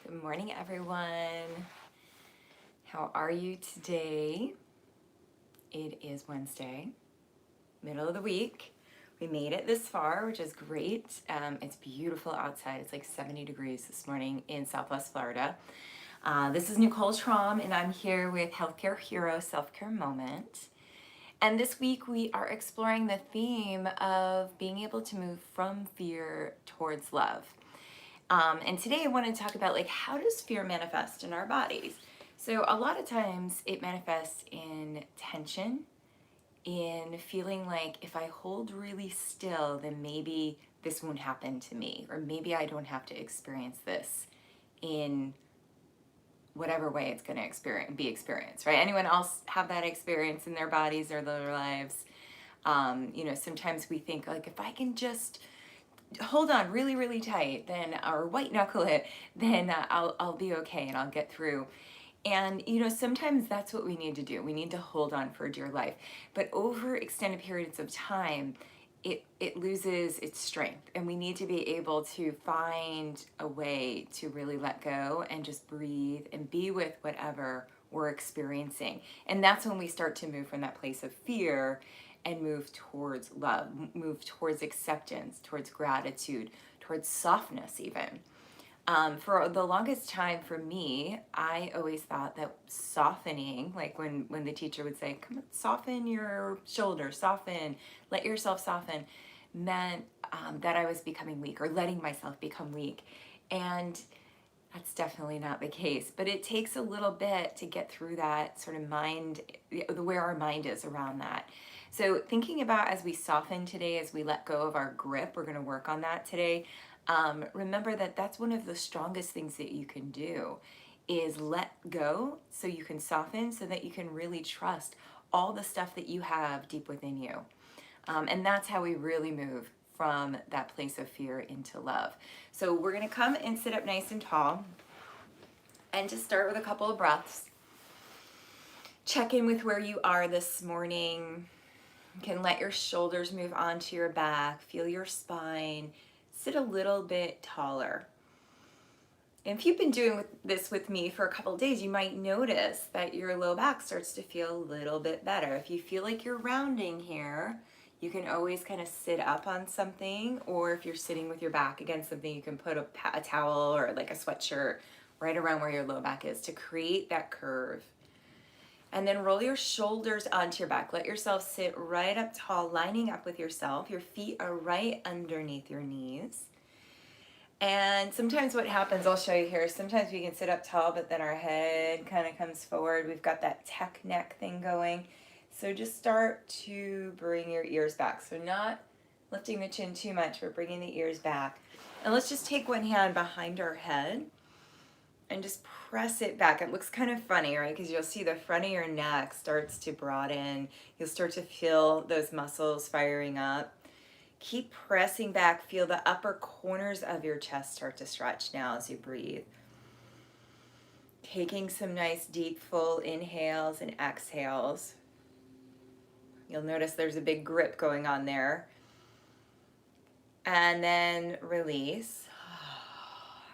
Good morning, everyone. How are you today? It is Wednesday, middle of the week. We made it this far, which is great. It's beautiful outside. It's like 70 degrees this morning in Southwest Florida. This is Nicole Traum, and I'm here with Healthcare Hero Self-Care Moment. And this week we are exploring the theme of being able to move from fear towards love. And today I want to talk about how does fear manifest in our bodies? So a lot of times it manifests in tension, in feeling like if I hold really still, then maybe this won't happen to me, or maybe I don't have to experience this in whatever way it's going to be experienced, right? Anyone else have that experience in their bodies or their lives? Sometimes we think if I can just hold on really, really tight, then, or white knuckle it, then I'll be okay and I'll get through. And sometimes that's what we need to do. We need to hold on for dear life. But over extended periods of time, it loses its strength, and we need to be able to find a way to really let go and just breathe and be with whatever we're experiencing. And that's when we start to move from that place of fear and move towards love, move towards acceptance, towards gratitude, towards softness even. For the longest time for me, I always thought that softening, like when the teacher would say, come on, soften your shoulders, soften, let yourself soften, meant that I was becoming weak or letting myself become weak. And that's definitely not the case. But it takes a little bit to get through that sort of mind, where our mind is around that. So thinking about as we soften today, as we let go of our grip, we're going to work on that today. Remember that that's one of the strongest things that you can do is let go so you can soften, so that you can really trust all the stuff that you have deep within you. And that's how we really move from that place of fear into love. So we're going to come and sit up nice and tall, and just start with a couple of breaths. Check in with where you are this morning. You can let your shoulders move onto your back, feel your spine, sit a little bit taller. And if you've been doing this with me for a couple of days, you might notice that your low back starts to feel a little bit better. If you feel like you're rounding here, you can always kind of sit up on something, or if you're sitting with your back against something, you can put a towel or like a sweatshirt right around where your low back is to create that curve. And then roll your shoulders onto your back. Let yourself sit right up tall, lining up with yourself. Your feet are right underneath your knees. And sometimes what happens, I'll show you here, sometimes we can sit up tall, but then our head kind of comes forward. We've got that tech neck thing going. So just start to bring your ears back. So not lifting the chin too much, but bringing the ears back. And let's just take one hand behind our head and just press it back. It looks kind of funny, right? Because you'll see the front of your neck starts to broaden. You'll start to feel those muscles firing up. Keep pressing back. Feel the upper corners of your chest start to stretch now as you breathe. Taking some nice deep full inhales and exhales. You'll notice there's a big grip going on there. And then release.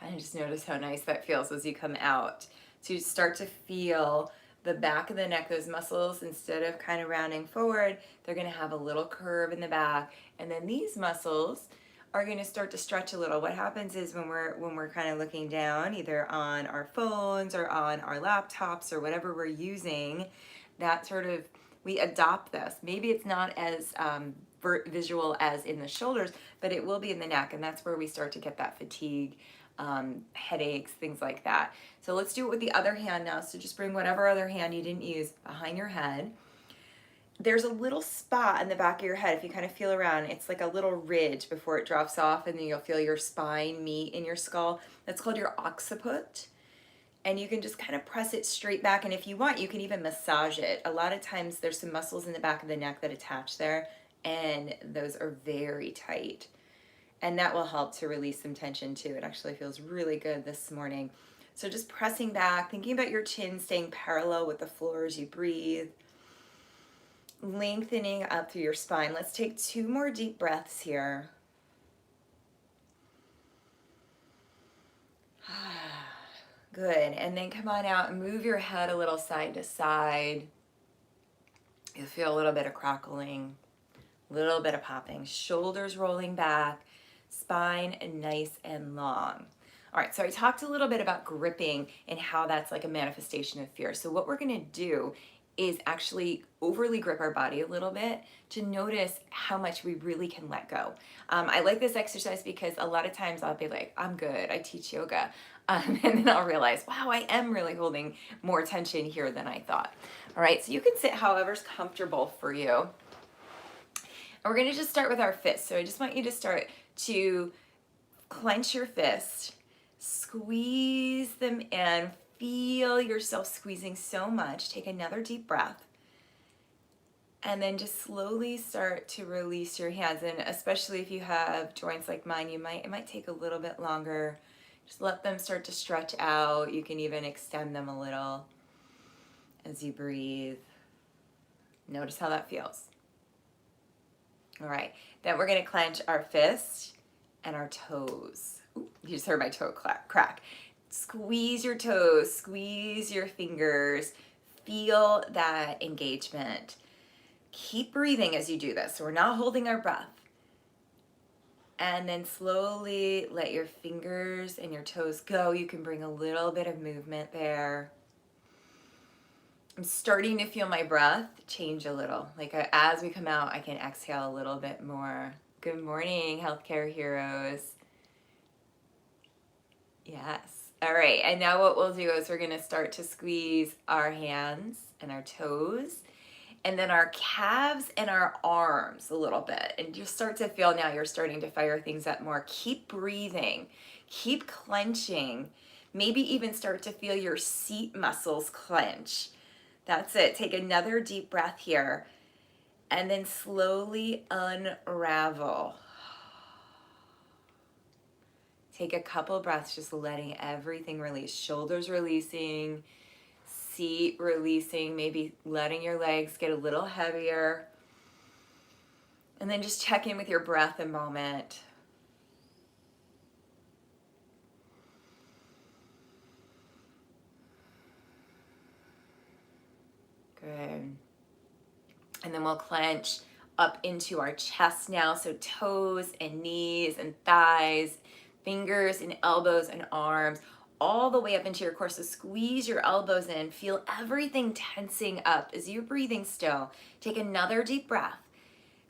And just notice how nice that feels as you come out. So you start to feel the back of the neck, those muscles, instead of kind of rounding forward, they're going to have a little curve in the back. And then these muscles are going to start to stretch a little. What happens is when we're kind of looking down, either on our phones or on our laptops or whatever we're using, that sort of, we adopt this. Maybe it's not as visual as in the shoulders, but it will be in the neck. And that's where we start to get that fatigue, headaches, things like that. So let's do it with the other hand now. So just bring whatever other hand you didn't use behind your head. There's a little spot in the back of your head. If you kind of feel around, it's like a little ridge before it drops off, and then you'll feel your spine meet in your skull. That's called your occiput. And you can just kind of press it straight back. And if you want, you can even massage it. A lot of times there's some muscles in the back of the neck that attach there, and those are very tight. And that will help to release some tension too. It actually feels really good this morning. So just pressing back, thinking about your chin staying parallel with the floor as you breathe. Lengthening up through your spine. Let's take 2 more deep breaths here. Good. And then come on out and move your head a little side to side. You'll feel a little bit of crackling, a little bit of popping, shoulders rolling back, spine nice and long. All right, so I talked a little bit about gripping and how that's like a manifestation of fear. So what we're gonna do is actually overly grip our body a little bit to notice how much we really can let go. I like this exercise because a lot of times I'll be like, I'm good, I teach yoga. And then I'll realize, wow, I am really holding more tension here than I thought. All right, so you can sit however's comfortable for you. And we're gonna just start with our fists. So I just want you to start to clench your fist, squeeze them in, feel yourself squeezing so much. Take another deep breath. And then just slowly start to release your hands. And especially if you have joints like mine, it might take a little bit longer. Just let them start to stretch out. You can even extend them a little as you breathe. Notice how that feels. All right, then we're gonna clench our fists and our toes. Ooh, you just heard my toe crack. Squeeze your toes, squeeze your fingers, feel that engagement. Keep breathing as you do this. So we're not holding our breath. And then slowly let your fingers and your toes go. You can bring a little bit of movement there. I'm starting to feel my breath change a little. Like as we come out, I can exhale a little bit more. Good morning, healthcare heroes. Yes. All right, and now what we'll do is we're gonna start to squeeze our hands and our toes, and then our calves and our arms a little bit. And you start to feel now you're starting to fire things up more. Keep breathing, keep clenching. Maybe even start to feel your seat muscles clench. That's it. Take another deep breath here, and then slowly unravel. Take a couple breaths, just letting everything release. Shoulders releasing, seat releasing, maybe letting your legs get a little heavier. And then just check in with your breath a moment. Good. And then we'll clench up into our chest now. So toes and knees and thighs, fingers and elbows and arms, all the way up into your core. So squeeze your elbows in, feel everything tensing up as you're breathing still. Take another deep breath.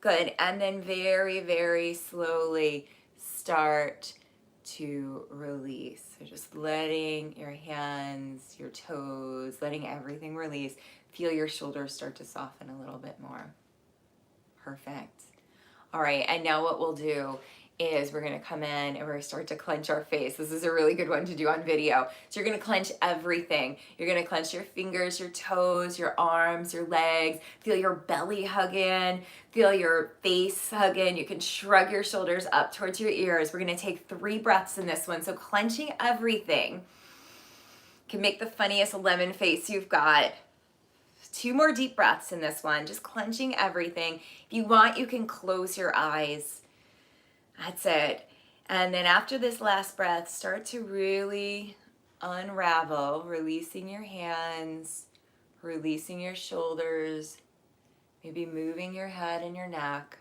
Good, and then very, very slowly start to release. So just letting your hands, your toes, letting everything release. Feel your shoulders start to soften a little bit more. Perfect. All right, and now what we'll do is we're gonna come in and we're gonna start to clench our face. This is a really good one to do on video. So you're gonna clench everything. You're gonna clench your fingers, your toes, your arms, your legs. Feel your belly hug in, feel your face hug in. You can shrug your shoulders up towards your ears. We're gonna take 3 breaths in this one. So clenching everything. Can make the funniest lemon face you've got. 2 more deep breaths in this one, just clenching everything. If you want, you can close your eyes. That's it. And then after this last breath, start to really unravel, releasing your hands, releasing your shoulders, maybe moving your head and your neck.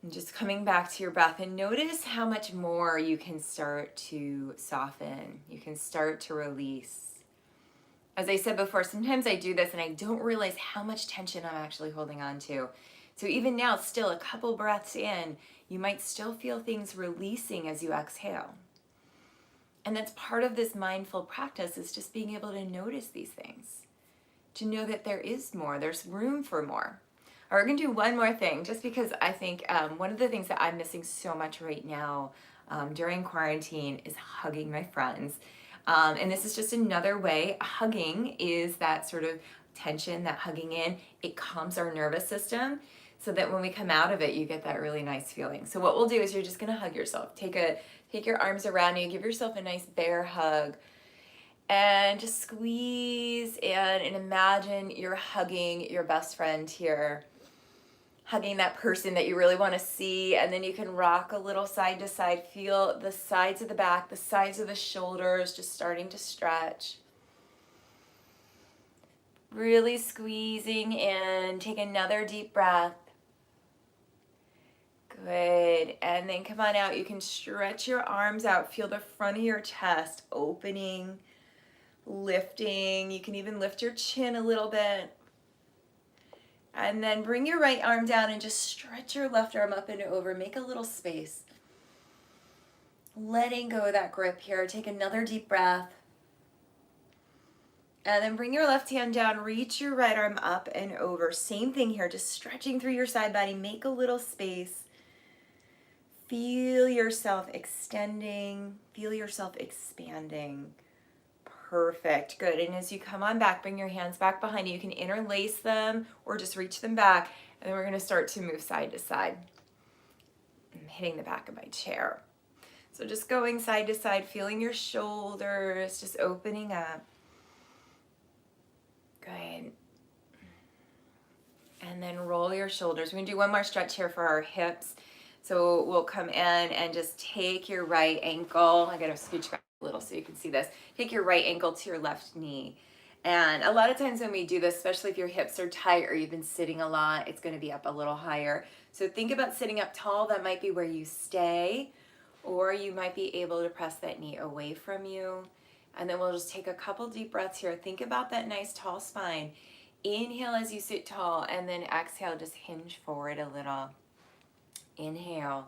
And just coming back to your breath, and notice how much more you can start to soften. You can start to release. As I said before, sometimes I do this and I don't realize how much tension I'm actually holding on to. So even now, still a couple breaths in, you might still feel things releasing as you exhale. And that's part of this mindful practice, is just being able to notice these things, to know that there is more, there's room for more. All right, we're gonna do one more thing, just because I think one of the things that I'm missing so much right now during quarantine is hugging my friends. And this is just another way. Hugging is that sort of tension, that hugging in, it calms our nervous system, so that when we come out of it, you get that really nice feeling. So what we'll do is you're just gonna hug yourself. Take your arms around you, give yourself a nice bear hug, and just squeeze in and imagine you're hugging your best friend here. hugging that person that you really want to see, and then you can rock a little side to side. Feel the sides of the back, the sides of the shoulders just starting to stretch. Really squeezing in. Take another deep breath. Good. And then come on out. You can stretch your arms out. Feel the front of your chest opening, lifting. You can even lift your chin a little bit. And then bring your right arm down and just stretch your left arm up and over. Make a little space. Letting go of that grip here. Take another deep breath. And then bring your left hand down. Reach your right arm up and over. Same thing here. Just stretching through your side body. Make a little space. Feel yourself extending. Feel yourself expanding. Perfect. Good. And as you come on back, bring your hands back behind you. You can interlace them or just reach them back. And then we're going to start to move side to side. I'm hitting the back of my chair. So just going side to side, feeling your shoulders, just opening up. Good. And then roll your shoulders. We're going to do one more stretch here for our hips. So we'll come in and just take your right ankle. I got to scooch back a little so you can see this. Take your right ankle to your left knee. And a lot of times when we do this, especially if your hips are tight or you've been sitting a lot, it's going to be up a little higher. So think about sitting up tall. That might be where you stay, or you might be able to press that knee away from you. And then we'll just take a couple deep breaths here. Think about that nice tall spine. Inhale as you sit tall, and then exhale, just hinge forward a little. Inhale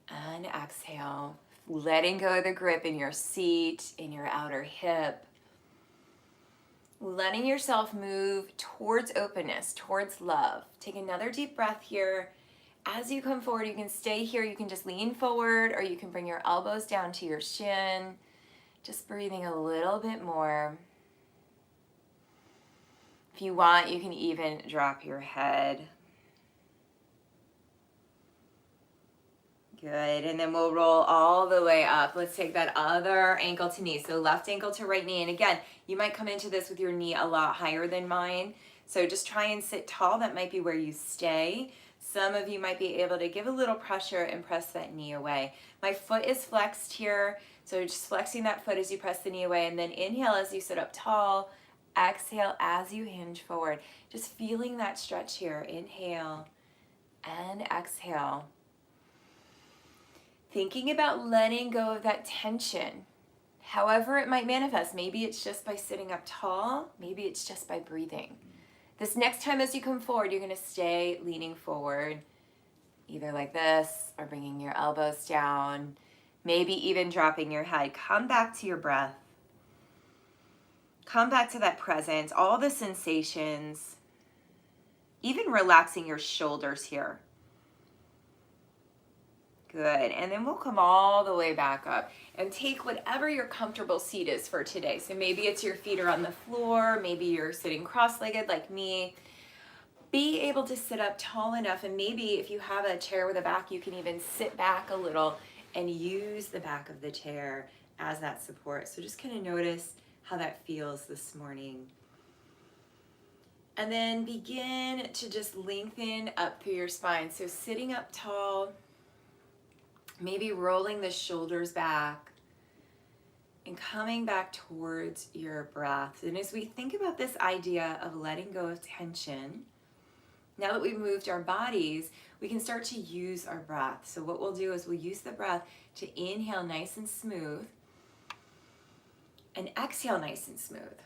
and exhale, letting go of the grip in your seat, in your outer hip. Letting yourself move towards openness, towards love. Take another deep breath here. As you come forward, you can stay here. You can just lean forward, or you can bring your elbows down to your shin. Just breathing a little bit more. If you want, you can even drop your head. Good, and then we'll roll all the way up. Let's take that other ankle to knee. So left ankle to right knee. And again, you might come into this with your knee a lot higher than mine. So just try and sit tall. That might be where you stay. Some of you might be able to give a little pressure and press that knee away. My foot is flexed here. So just flexing that foot as you press the knee away. And then inhale as you sit up tall. Exhale as you hinge forward. Just feeling that stretch here. Inhale and exhale. Thinking about letting go of that tension, however it might manifest. Maybe it's just by sitting up tall. Maybe it's just by breathing. This next time as you come forward, you're going to stay leaning forward, either like this or bringing your elbows down, maybe even dropping your head. Come back to your breath. Come back to that presence, all the sensations, even relaxing your shoulders here. Good, and then we'll come all the way back up and take whatever your comfortable seat is for today. So maybe it's your feet are on the floor, maybe you're sitting cross-legged like me. Be able to sit up tall enough, and maybe if you have a chair with a back, you can even sit back a little and use the back of the chair as that support. So just kind of notice how that feels this morning. And then begin to just lengthen up through your spine. So sitting up tall, maybe rolling the shoulders back and coming back towards your breath. And as we think about this idea of letting go of tension, now that we've moved our bodies, we can start to use our breath. So what we'll do is we'll use the breath to inhale nice and smooth and exhale nice and smooth.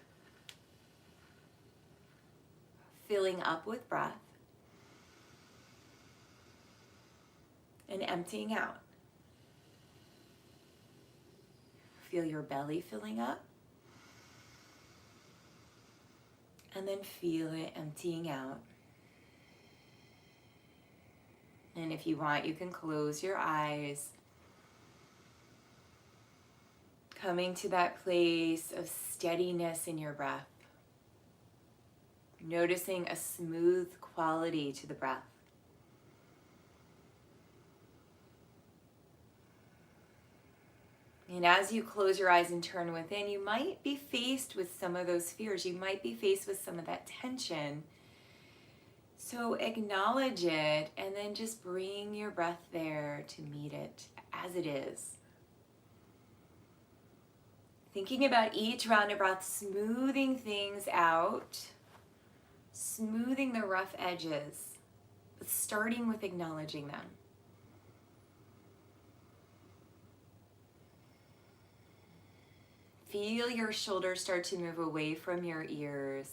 Filling up with breath and emptying out. Feel your belly filling up, and then feel it emptying out. And if you want, you can close your eyes, coming to that place of steadiness in your breath, noticing a smooth quality to the breath. And as you close your eyes and turn within, you might be faced with some of those fears. You might be faced with some of that tension. So acknowledge it and then just bring your breath there to meet it as it is. Thinking about each round of breath, smoothing things out, smoothing the rough edges, but starting with acknowledging them. Feel your shoulders start to move away from your ears.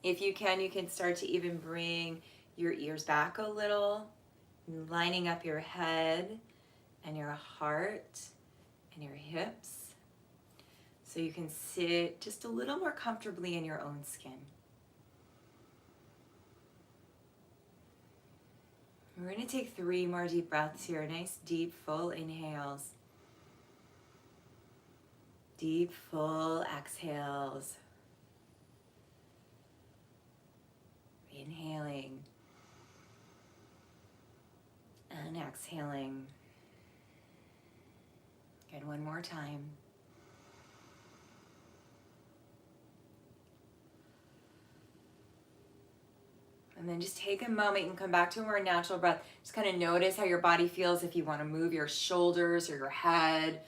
If you can start to even bring your ears back a little, lining up your head and your heart and your hips so you can sit just a little more comfortably in your own skin. We're going to take 3 more deep breaths here. Nice, deep, full inhales. Deep, full exhales. Inhaling and exhaling. Good, one more time. And then just take a moment and come back to a more natural breath. Just kind of notice how your body feels if you want to move your shoulders or your head.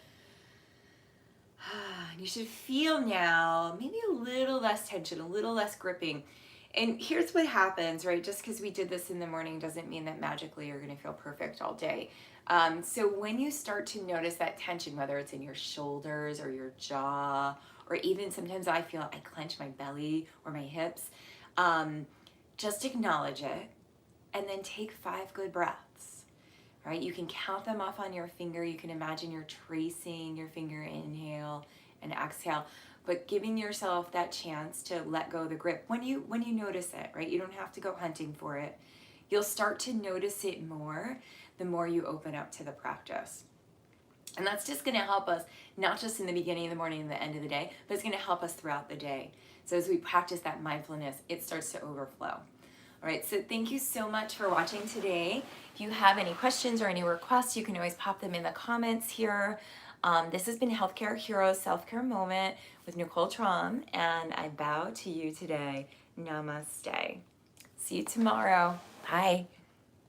You should feel now maybe a little less tension, a little less gripping. And here's what happens, right? Just because we did this in the morning doesn't mean that magically you're going to feel perfect all day. So when you start to notice that tension, whether it's in your shoulders or your jaw, or even sometimes I feel I clench my belly or my hips, just acknowledge it and then take 5 good breaths, right? You can count them off on your finger. You can imagine you're tracing your finger, inhale and exhale, but giving yourself that chance to let go of the grip when you notice it, right? You don't have to go hunting for it. You'll start to notice it more the more you open up to the practice. And that's just going to help us, not just in the beginning of the morning and the end of the day, but it's going to help us throughout the day. So as we practice that mindfulness, it starts to overflow. All right, so thank you so much for watching today. If you have any questions or any requests, you can always pop them in the comments here. This has been Healthcare Heroes Self-Care Moment with Nicole Traum, and I bow to you today. Namaste. See you tomorrow. Bye.